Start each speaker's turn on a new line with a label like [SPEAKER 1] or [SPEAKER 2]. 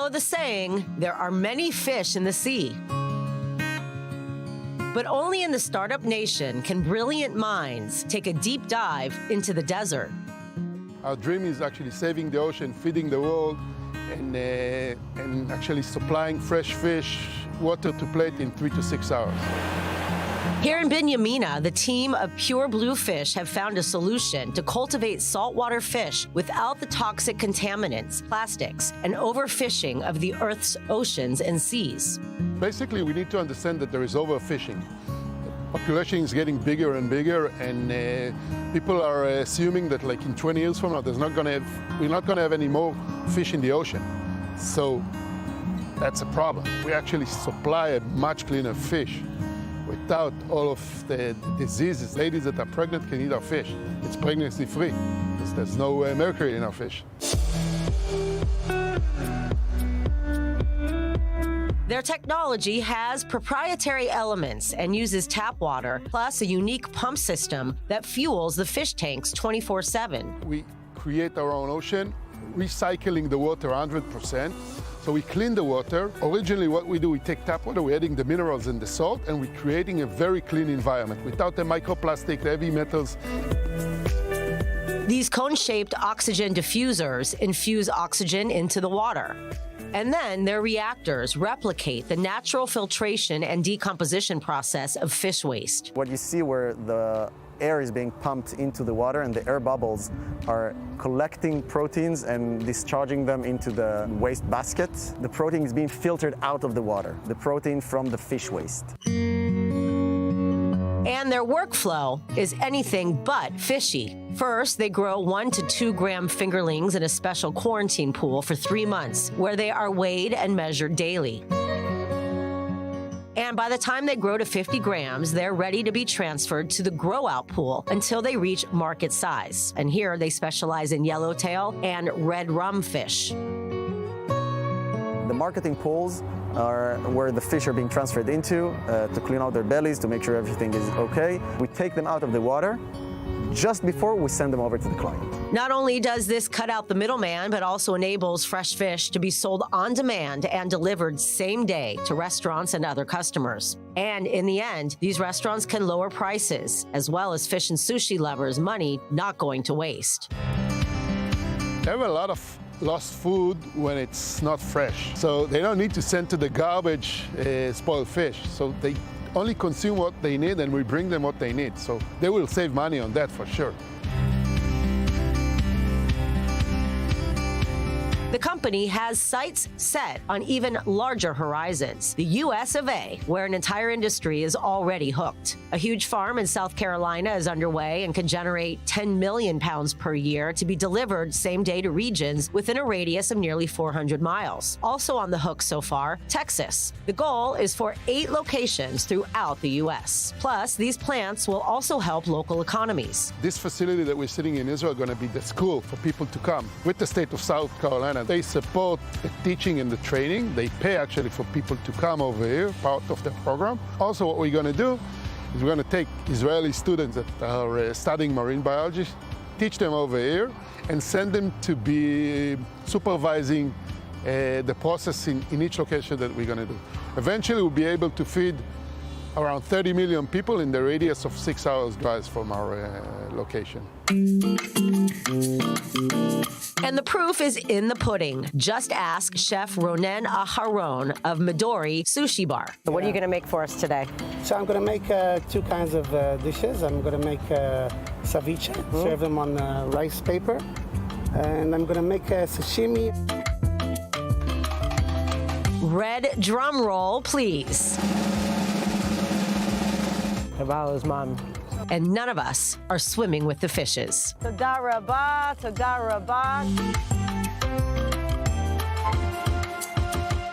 [SPEAKER 1] know the saying, there are many fish in the sea. But only in the startup nation can brilliant minds take a deep dive into the desert.
[SPEAKER 2] Our dream is actually saving the ocean, feeding the world, and actually supplying fresh fish, water to plate in 3 to 6 hours.
[SPEAKER 1] Here in Binyamina, the team of Pure Blue Fish have found a solution to cultivate saltwater fish without the toxic contaminants, plastics, and overfishing of the Earth's oceans and seas.
[SPEAKER 2] Basically, we need to understand that there is overfishing. The population is getting bigger and bigger, and people are assuming that, like in 20 years from now, we're not going to have any more fish in the ocean. So that's a problem. We actually supply a much cleaner fish without all of the diseases. Ladies that are pregnant can eat our fish. It's pregnancy-free because there's no mercury in our fish.
[SPEAKER 1] Their technology has proprietary elements and uses tap water, plus a unique pump system that fuels the fish tanks 24/7.
[SPEAKER 2] We create our own ocean, recycling the water 100%. So we clean the water. Originally what we do, we take tap water, we're adding the minerals and the salt, and we're creating a very clean environment without the microplastic, the heavy metals.
[SPEAKER 1] These cone-shaped oxygen diffusers infuse oxygen into the water. And then their reactors replicate the natural filtration and decomposition process of fish waste.
[SPEAKER 3] What you see where the air is being pumped into the water and the air bubbles are collecting proteins and discharging them into the waste basket. The protein is being filtered out of the water, the protein from the fish waste.
[SPEAKER 1] And their workflow is anything but fishy. First, they grow 1 to 2 gram fingerlings in a special quarantine pool for 3 months, where they are weighed and measured daily. And by the time they grow to 50 grams, they're ready to be transferred to the grow-out pool until they reach market size. And here they specialize in yellowtail and red rum fish.
[SPEAKER 3] The marketing pools are where the fish are being transferred into to clean out their bellies, to make sure everything is okay. We take them out of the water just before we send them over to the client.
[SPEAKER 1] Not only does this cut out the middleman, but also enables fresh fish to be sold on demand and delivered same day to restaurants and other customers. And in the end, these restaurants can lower prices, as well as fish and sushi lovers money not going to waste.
[SPEAKER 2] They have a lot of lost food when it's not fresh. So they don't need to send to the garbage spoiled fish. So they only consume what they need, and we bring them what they need. So they will save money on that for sure.
[SPEAKER 1] The company has sights set on even larger horizons, the US of A, where an entire industry is already hooked. A huge farm in South Carolina is underway and can generate 10 million pounds per year to be delivered same day to regions within a radius of nearly 400 miles. Also on the hook so far, Texas. The goal is for 8 locations throughout the US. Plus, these plants will also help local economies.
[SPEAKER 2] This facility that we're sitting in Israel is going to be the school for people to come. With the state of South Carolina, they support the teaching and the training. They pay actually for people to come over here, part of the program. Also, what we're going to do is we're going to take Israeli students that are studying marine biology, teach them over here, and send them to be supervising the process in each location that we're going to do. Eventually, we'll be able to feed around 30 million people in the radius of 6 hours drive from our location.
[SPEAKER 1] And the proof is in the pudding. Just ask Chef Ronen Aharon of Midori Sushi Bar. So what are you going to make for us today?
[SPEAKER 4] So I'm going to make 2 kinds of dishes. I'm going to make ceviche, serve them on rice paper. And I'm going to make sashimi.
[SPEAKER 1] Red drum roll, please. And none of us are swimming with the fishes.
[SPEAKER 5] Toda rabah, toda rabah.